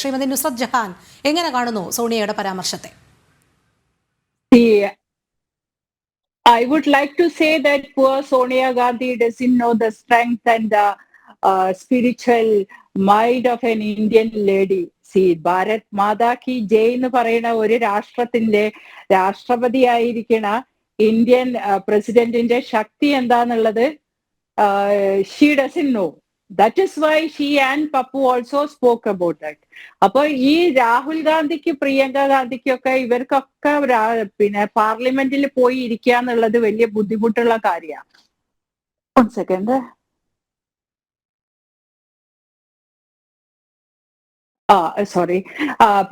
ശ്രീമതി നുസ്രത് ജഹാൻ എങ്ങനെ കാണുന്നു സോണിയയുടെ പരാമർശത്തെ? I would like to say that poor Sonia Gandhi doesn't know the strength and the spiritual might of an Indian lady. See, Bharat Mata ki Jai എന്ന് പറയുന്ന ഒരു രാഷ്ട്രത്തിന്റെ രാഷ്ട്രപതിയായിരിക്കണ Indian പ്രസിഡന്റിന്റെ ശക്തി എന്താന്നുള്ളത് she doesn't know. That is why she and Papu also spoke about that. അപ്പൊ ഈ രാഹുൽ ഗാന്ധിക്ക് പ്രിയങ്ക ഗാന്ധിക്കൊക്കെ ഇവർക്കൊക്കെ പിന്നെ പാർലമെന്റിൽ പോയി ഇരിക്കുക എന്നുള്ളത് വലിയ ബുദ്ധിമുട്ടുള്ള കാര്യമാണ്. ഒരു സെക്കൻഡ്. സോറി.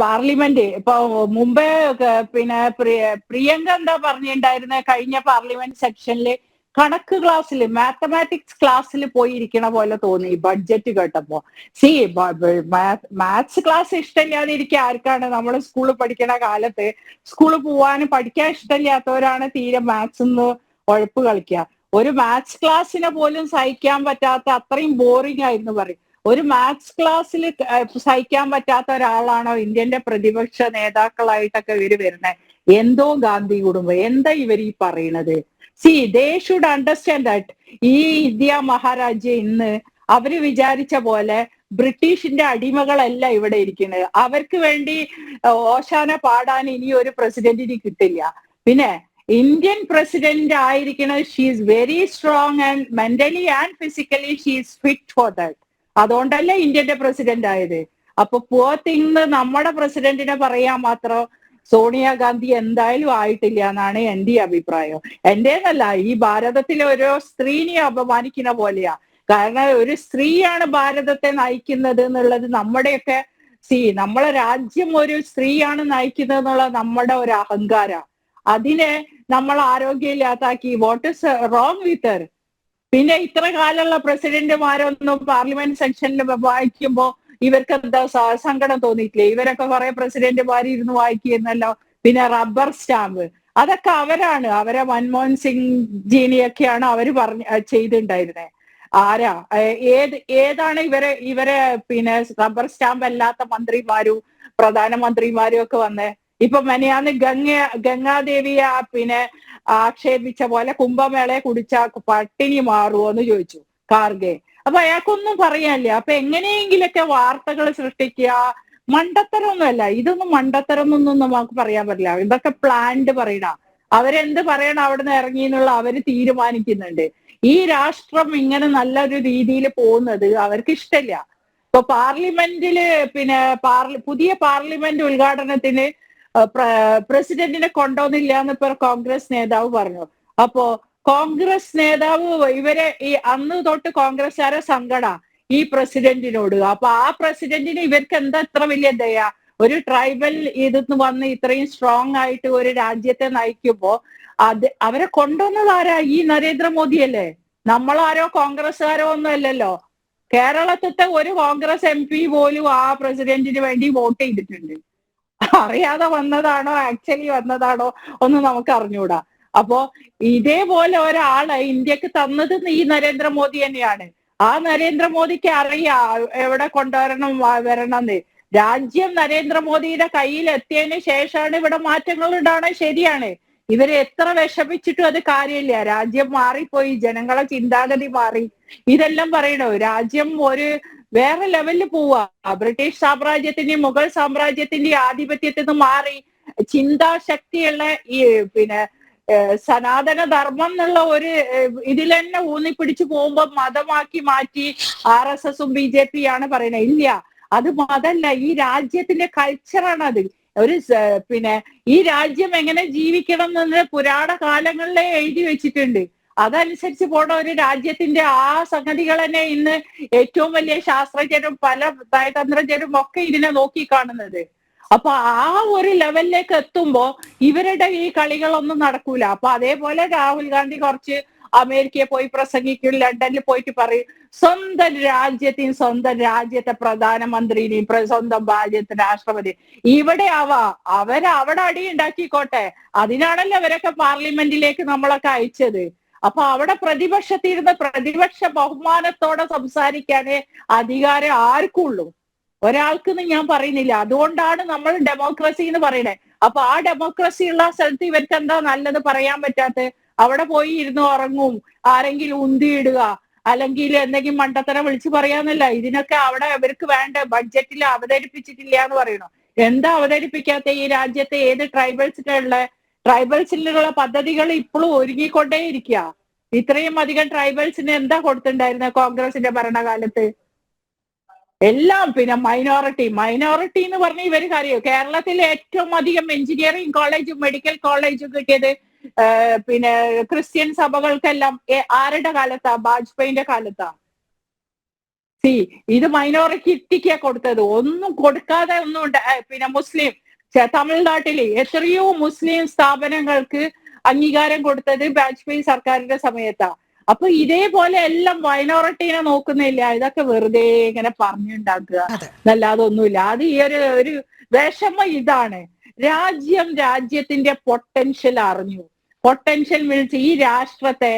പാർലമെന്റ് ഇപ്പൊ മുമ്പേ പിന്നെ പ്രിയങ്ക എന്താ പറഞ്ഞിട്ടുണ്ടായിരുന്ന കഴിഞ്ഞ പാർലമെന്റ് സെക്ഷനില് കണക്ക് ക്ലാസ്സിൽ മാത്തമാറ്റിക്സ് ക്ലാസ്സിൽ പോയിരിക്കണ പോലെ തോന്നി ബഡ്ജറ്റ് കേട്ടപ്പോ. മാത്സ് ക്ലാസ് ഇഷ്ടമില്ലാതിരിക്കുക ആർക്കാണ്? നമ്മൾ സ്കൂളിൽ പഠിക്കണ കാലത്ത് സ്കൂളിൽ പോവാനും പഠിക്കാൻ ഇഷ്ടമില്ലാത്തവരാണ് തീരെ മാത്സ് എന്ന് ഉഴപ്പ് കളിക്കുക. ഒരു മാത്സ് ക്ലാസ്സിനെ പോലും സഹിക്കാൻ പറ്റാത്ത അത്രയും ബോറിംഗ് ആയിരുന്നു പറയും. ഒരു മാത്സ് ക്ലാസ്സിൽ സഹിക്കാൻ പറ്റാത്ത ഒരാളാണോ ഇന്ത്യന്റെ പ്രതിപക്ഷ നേതാക്കളായിട്ടൊക്കെ ഇവര് വരുന്നത്? എന്തോ ഗാന്ധി കുടുംബം, എന്താ ഇവർ ഈ പറയണത്? See, they should understand that ഈ ഇന്ത്യ മഹാരാജ്യം ഇന്ന് അവര് വിചാരിച്ച പോലെ ബ്രിട്ടീഷിന്റെ അടിമകളല്ല ഇവിടെ ഇരിക്കുന്നത്. അവർക്ക് വേണ്ടി ഓശാന പാടാൻ ഇനി ഒരു പ്രസിഡന്റിന് കിട്ടില്ല. പിന്നെ ഇന്ത്യൻ പ്രസിഡന്റ് ആയിരിക്കുന്നത് she is very strong and mentally and physically she is fit for that. അതുകൊണ്ടല്ലേ ഇന്ത്യന്റെ പ്രസിഡന്റ് ആയത്. അപ്പൊ പുവർ തിങ് നമ്മുടെ പ്രസിഡന്റിനെ പറയാൻ മാത്രം സോണിയാഗാന്ധി എന്തായാലും ആയിട്ടില്ല എന്നാണ് എന്റെ അഭിപ്രായം. എന്റേന്നല്ല, ഈ ഭാരതത്തിലെ ഓരോ സ്ത്രീനെ അപമാനിക്കുന്ന പോലെയാ. കാരണം ഒരു സ്ത്രീയാണ് ഭാരതത്തെ നയിക്കുന്നത് എന്നുള്ളത് നമ്മുടെയൊക്കെ നമ്മളെ രാജ്യം ഒരു സ്ത്രീയാണ് നയിക്കുന്നത് എന്നുള്ള നമ്മുടെ ഒരു അഹങ്കാര. അതിനെ നമ്മൾ ആരോഗ്യമില്ലാത്താക്കി. What is wrong with her? പിന്നെ ഇത്ര കാലമുള്ള പ്രസിഡന്റുമാരൊന്നും പാർലമെന്റ് സെക്ഷനിൽ വായിക്കുമ്പോ ഇവർക്ക് എന്താ സങ്കടം തോന്നിയിട്ടില്ലേ? ഇവരൊക്കെ കുറെ പ്രസിഡന്റുമാർ ഇരുന്ന് വായിക്കുന്നല്ലോ. പിന്നെ റബ്ബർ സ്റ്റാമ്പ് അതൊക്കെ അവരാണ്, അവരെ മൻമോഹൻ സിംഗ് ജീനിയൊക്കെയാണ് അവര് ചെയ്തിട്ടുണ്ടായിരുന്നത്. ആരാ ഏതാണ് ഇവരെ പിന്നെ റബ്ബർ സ്റ്റാമ്പ് അല്ലാത്ത മന്ത്രിമാരും പ്രധാനമന്ത്രിമാരും ഒക്കെ വന്നേ? ഇപ്പൊ മെനയാന്ന് ഗംഗാദേവിയെ പിന്നെ ആക്ഷേപിച്ച പോലെ കുംഭമേളയെ കുടിച്ച പട്ടിണി മാറുമോ എന്ന് ചോദിച്ചു ഖാർഗെ. അപ്പൊ അയാൾക്കൊന്നും പറയാനില്ല. അപ്പൊ എങ്ങനെയെങ്കിലൊക്കെ വാർത്തകൾ സൃഷ്ടിക്കുക. മണ്ടത്തരമൊന്നുമല്ല ഇതൊന്നും, മണ്ടത്തരമൊന്നും നമുക്ക് പറയാൻ പറ്റില്ല. ഇതൊക്കെ പ്ലാൻഡ് പറയണ. അവരെന്ത് പറയണം അവിടുന്ന് ഇറങ്ങി എന്നുള്ള അവര് തീരുമാനിക്കുന്നുണ്ട്. ഈ രാഷ്ട്രം ഇങ്ങനെ നല്ലൊരു രീതിയിൽ പോകുന്നത് അവർക്ക് ഇഷ്ടമില്ല. ഇപ്പൊ പാർലമെന്റില് പിന്നെ പുതിയ പാർലമെന്റ് ഉദ്ഘാടനത്തിന് പ്രസിഡന്റിനെ കൊണ്ടുവന്നില്ല എന്ന് ഇപ്പൊ കോൺഗ്രസ് നേതാവ് പറഞ്ഞു. അപ്പോ കോൺഗ്രസ് നേതാവ് ഇവരെ ഈ അന്ന് തൊട്ട് കോൺഗ്രസ്സുകാരെ സങ്കട ഈ പ്രസിഡന്റിനോട്. അപ്പൊ ആ പ്രസിഡന്റിന് ഇവർക്ക് എന്താ ഇത്ര വലിയ ദയ? ഒരു ട്രൈബൽ ഇതിന്ന് വന്ന് ഇത്രയും സ്ട്രോങ് ആയിട്ട് ഒരു രാജ്യത്തെ നയിക്കുമ്പോ അവരെ കൊണ്ടുവന്നത് ആരാ? ഈ നരേന്ദ്രമോദിയല്ലേ. നമ്മളാരോ കോൺഗ്രസ്സുകാരോ ഒന്നും അല്ലല്ലോ. കേരളത്തിലത്തെ ഒരു കോൺഗ്രസ് MP പോലും ആ പ്രസിഡന്റിന് വേണ്ടി വോട്ട് ചെയ്തിട്ടുണ്ട്. അറിയാതെ വന്നതാണോ ആക്ച്വലി വന്നതാണോ ഒന്നും നമുക്ക് അറിഞ്ഞൂടാ. അപ്പോ ഇതേപോലെ ഒരാളെ ഇന്ത്യക്ക് തന്നത് ഈ നരേന്ദ്രമോദി തന്നെയാണ്. ആ നരേന്ദ്രമോദിക്ക് അറിയാം എവിടെ കൊണ്ടുവരണം വരണമെന്ന്. രാജ്യം നരേന്ദ്രമോദിയുടെ കയ്യിൽ എത്തിയതിന് ശേഷമാണ് ഇവിടെ മാറ്റങ്ങൾ ഉണ്ടാവണത്. ശരിയാണ്. ഇവരെ എത്ര വിഷമിച്ചിട്ടും അത് കാര്യമില്ല. രാജ്യം മാറിപ്പോയി, ജനങ്ങളെ ചിന്താഗതി മാറി. ഇതെല്ലാം പറയണോ? രാജ്യം ഒരു വേറെ ലെവലിൽ പോവാ. ബ്രിട്ടീഷ് സാമ്രാജ്യത്തിന്റെയും മുഗൾ സാമ്രാജ്യത്തിന്റെയും ആധിപത്യത്തിൽ നിന്ന് മാറി ചിന്താശക്തിയുള്ള ഈ പിന്നെ സനാതന ധർമ്മം എന്നുള്ള ഒരു ഇതിൽ തന്നെ ഊന്നിപ്പിടിച്ചു പോകുമ്പോ മതമാക്കി മാറ്റി RSSും BJP ആണ് പറയുന്നത്. ഇല്ല, അത് മതമല്ല, ഈ രാജ്യത്തിന്റെ കൾച്ചറാണ് അത്. ഒരു പിന്നെ ഈ രാജ്യം എങ്ങനെ ജീവിക്കണം എന്ന് പുരാണ കാലങ്ങളിലെ എഴുതി വെച്ചിട്ടുണ്ട്. അതനുസരിച്ച് പോണ ഒരു രാജ്യത്തിന്റെ ആ സംഗതികൾ തന്നെ ഇന്ന് ഏറ്റവും വലിയ ശാസ്ത്രജ്ഞരും പല നയതന്ത്രജ്ഞരും ഒക്കെ ഇതിനെ നോക്കി കാണുന്നത്. അപ്പൊ ആ ഒരു ലെവലിലേക്ക് എത്തുമ്പോ ഇവരുടെ ഈ കളികളൊന്നും നടക്കൂല. അപ്പൊ അതേപോലെ രാഹുൽ ഗാന്ധി കുറച്ച് അമേരിക്കയെ പോയി പ്രസംഗിക്കും, ലണ്ടനിൽ പോയിട്ട് പറയും സ്വന്തം രാജ്യത്തെ പ്രധാനമന്ത്രിനെയും സ്വന്തം രാജ്യത്തെ രാഷ്ട്രപതി ഇവിടെ അവരവിടെ അടി ഉണ്ടാക്കിക്കോട്ടെ. അതിനാണല്ലോ അവരൊക്കെ പാർലമെന്റിലേക്ക് നമ്മളൊക്കെ അയച്ചത്. അപ്പൊ അവിടെ പ്രതിപക്ഷത്തിരുന്ന് പ്രതിപക്ഷ ബഹുമാനത്തോടെ സംസാരിക്കാനേ അധികാരം ആർക്കുള്ളൂ. ഒരാൾക്കെന്ന് ഞാൻ പറയുന്നില്ല. അതുകൊണ്ടാണ് നമ്മൾ ഡെമോക്രസി എന്ന് പറയണേ. അപ്പൊ ആ ഡെമോക്രസി ഉള്ള സ്ഥലത്ത് ഇവർക്ക് എന്താ നല്ലത് പറയാൻ പറ്റാത്ത? അവിടെ പോയി ഇരുന്ന് ഉറങ്ങും, ആരെങ്കിലും ഉന്തിയിടുക, അല്ലെങ്കിൽ എന്തെങ്കിലും മണ്ടത്തരം വിളിച്ചു പറയാന്നല്ല. ഇതിനൊക്കെ അവിടെ ഇവർക്ക് വേണ്ട ബഡ്ജറ്റിൽ അവതരിപ്പിച്ചിട്ടില്ല എന്ന് പറയണു. എന്താ അവതരിപ്പിക്കാത്ത? ഈ രാജ്യത്തെ ഏത് ട്രൈബൽസിനുള്ള പദ്ധതികൾ ഇപ്പോഴും ഒരുങ്ങിക്കൊണ്ടേ ഇരിക്കുക. ഇത്രയും അധികം ട്രൈബൽസിന് എന്താ കൊടുത്തിട്ടുണ്ടായിരുന്നത് കോൺഗ്രസിന്റെ ഭരണകാലത്ത്? എല്ലാം. പിന്നെ മൈനോറിറ്റി എന്ന് പറഞ്ഞ ഇവര് കാര്യം. കേരളത്തിലെ ഏറ്റവും അധികം എഞ്ചിനീയറിംഗ് കോളേജും മെഡിക്കൽ കോളേജും കിട്ടിയത് പിന്നെ ക്രിസ്ത്യൻ സഭകൾക്കെല്ലാം ആരുടെ കാലത്താ? വാജ്പേയിന്റെ കാലത്താ. ഇത് മൈനോറിറ്റിക്കാ കൊടുത്തത്. ഒന്നും കൊടുക്കാതെ ഒന്നും പിന്നെ മുസ്ലിം തമിഴ്നാട്ടില് എത്രയോ മുസ്ലിം സ്ഥാപനങ്ങൾക്ക് അംഗീകാരം കൊടുത്തത് വാജ്പേയി സർക്കാരിന്റെ സമയത്താ. അപ്പൊ ഇതേപോലെ എല്ലാം മൈനോറിറ്റീനെ നോക്കുന്നില്ല. ഇതൊക്കെ വെറുതെ ഇങ്ങനെ പറഞ്ഞുണ്ടാക്കുക എന്നല്ലാതെ ഒന്നുമില്ല. അത് ഈ ഒരു വിഷമം ഇതാണ്. രാജ്യത്തിന്റെ പൊട്ടൻഷ്യൽ അറിഞ്ഞു. പൊട്ടൻഷ്യൽ മീൻസ് ഈ രാഷ്ട്രത്തെ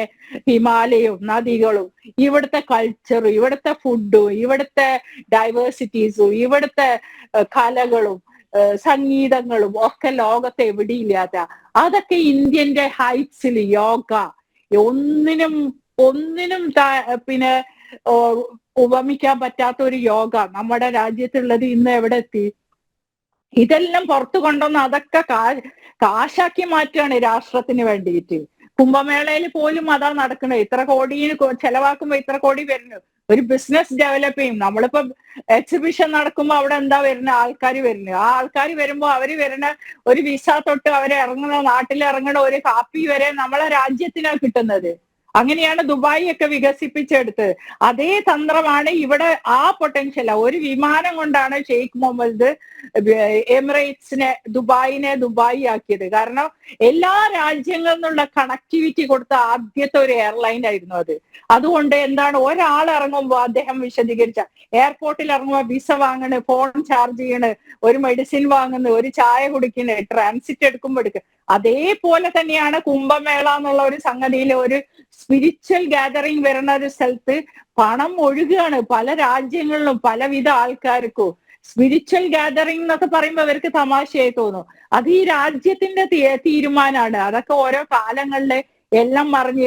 ഹിമാലയവും നദികളും ഇവിടുത്തെ കൾച്ചറും ഇവിടുത്തെ ഫുഡും ഇവിടുത്തെ ഡൈവേഴ്സിറ്റീസും ഇവിടുത്തെ കലകളും സംഗീതങ്ങളും ഒക്കെ ലോകത്തെ എവിടെയില്ലാത്ത അതൊക്കെ ഇന്ത്യന്റെ ഹൈറ്റ്സിൽ യോഗ ഒന്നിനും പിന്നെ ഉപമിക്കാൻ പറ്റാത്ത ഒരു യോഗ നമ്മുടെ രാജ്യത്തുള്ളത് ഇന്ന് എവിടെ എത്തി? ഇതെല്ലാം പുറത്തു കൊണ്ടുവന്ന് അതൊക്കെ കാശാക്കി മാറ്റുകയാണ് രാഷ്ട്രത്തിന് വേണ്ടിയിട്ട്. കുംഭമേളയിൽ പോലും അതാ നടക്കണത്. ഇത്ര കോടിന് ചെലവാക്കുമ്പോ ഇത്ര കോടി വരുന്നു. ഒരു ബിസിനസ് ഡെവലപ്പ് ചെയ്യും. നമ്മളിപ്പോ എക്സിബിഷൻ നടക്കുമ്പോ അവിടെ എന്താ വരുന്ന ആൾക്കാർ വരുന്നത്? ആ ആൾക്കാർ വരുമ്പോ അവര് വരുന്ന ഒരു വിസ തൊട്ട് അവര് ഇറങ്ങുന്ന നാട്ടിൽ ഇറങ്ങുന്ന ഒരു കാപ്പി വരെ നമ്മളെ രാജ്യത്തിനാണ് കിട്ടുന്നത്. അങ്ങനെയാണ് ദുബായ് ഒക്കെ വികസിപ്പിച്ചെടുത്തത്. അതേ തന്ത്രമാണ് ഇവിടെ. ആ പൊട്ടൻഷ്യൽ ഒരു വിമാനം കൊണ്ടാണ് ഷെയ്ഖ് മുഹമ്മദ് എമിറേറ്റ്സിനെ ദുബായി ആക്കിയത്. കാരണം എല്ലാ രാജ്യങ്ങളിൽ നിന്നുള്ള കണക്ടിവിറ്റി കൊടുത്ത ആദ്യത്തെ ഒരു എയർലൈൻ ആയിരുന്നു അത്. അതുകൊണ്ട് എന്താണ്, ഒരാൾ ഇറങ്ങുമ്പോൾ അദ്ദേഹം വിശദീകരിച്ച എയർപോർട്ടിൽ ഇറങ്ങുമ്പോൾ വിസ വാങ്ങണ്, ഫോൺ ചാർജ് ചെയ്യണ്, ഒരു മെഡിസിൻ വാങ്ങുന്നു, ഒരു ചായ കുടിക്കണ്, ട്രാൻസിറ്റ് എടുക്കുമ്പോൾ എടുക്കുക. അതേപോലെ തന്നെയാണ് കുംഭമേള എന്നുള്ള ഒരു സംഗതിയിൽ ഒരു സ്പിരിച്വൽ ഗാദറിങ് വരുന്ന ഒരു സ്ഥലത്ത് പണം ഒഴുകുകയാണ് പല രാജ്യങ്ങളിലും പലവിധ ആൾക്കാർക്കും. സ്പിരിച്വൽ ഗാദറിംഗ് എന്നൊക്കെ പറയുമ്പോൾ അവർക്ക് തമാശയായി തോന്നും. അത് ഈ രാജ്യത്തിന്റെ തീരുമാനമാണ്. അതൊക്കെ ഓരോ കാലങ്ങളില് എല്ലാം മറിഞ്ഞ്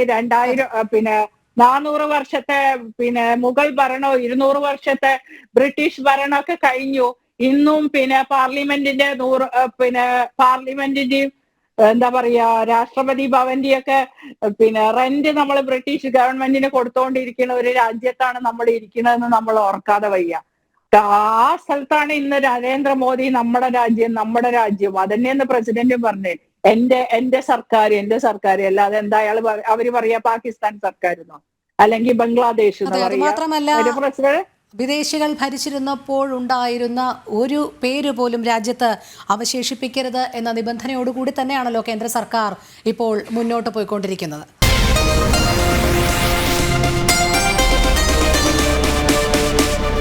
400 വർഷത്തെ പിന്നെ മുഗൾ ഭരണവും 200 വർഷത്തെ ബ്രിട്ടീഷ് ഭരണമൊക്കെ കഴിഞ്ഞു. ഇന്നും പിന്നെ പാർലമെന്റിന്റെയും എന്താ പറയാ രാഷ്ട്രപതി ഭവന്റെയൊക്കെ പിന്നെ റെന്റ് നമ്മൾ ബ്രിട്ടീഷ് ഗവൺമെന്റിന് കൊടുത്തുകൊണ്ടിരിക്കുന്ന ഒരു രാജ്യത്താണ് നമ്മൾ ഇരിക്കുന്നതെന്ന് നമ്മൾ ഓർക്കാതെ വയ്യ. ആ സ്ഥലത്താണ് ഇന്ന് നരേന്ദ്രമോദി നമ്മുടെ രാജ്യം അതന്നെയെന്ന് പ്രസിഡന്റും പറഞ്ഞേ. എന്റെ സർക്കാർ അല്ലാതെ എന്താ അവര് പറയാ പാകിസ്ഥാൻ സർക്കാരെന്നോ അല്ലെങ്കിൽ ബംഗ്ലാദേശ് എന്ന് പറയാ പ്രസിഡന്റ്. വിദേശികൾ ഭരിച്ചിരുന്നപ്പോഴുണ്ടായിരുന്ന ഒരു പേര് പോലും രാജ്യത്ത് അവശേഷിപ്പിക്കരുത് എന്ന നിബന്ധനയോടുകൂടി തന്നെയാണല്ലോ കേന്ദ്ര സർക്കാർ ഇപ്പോൾ മുന്നോട്ട് പോയിക്കൊണ്ടിരിക്കുന്നത്.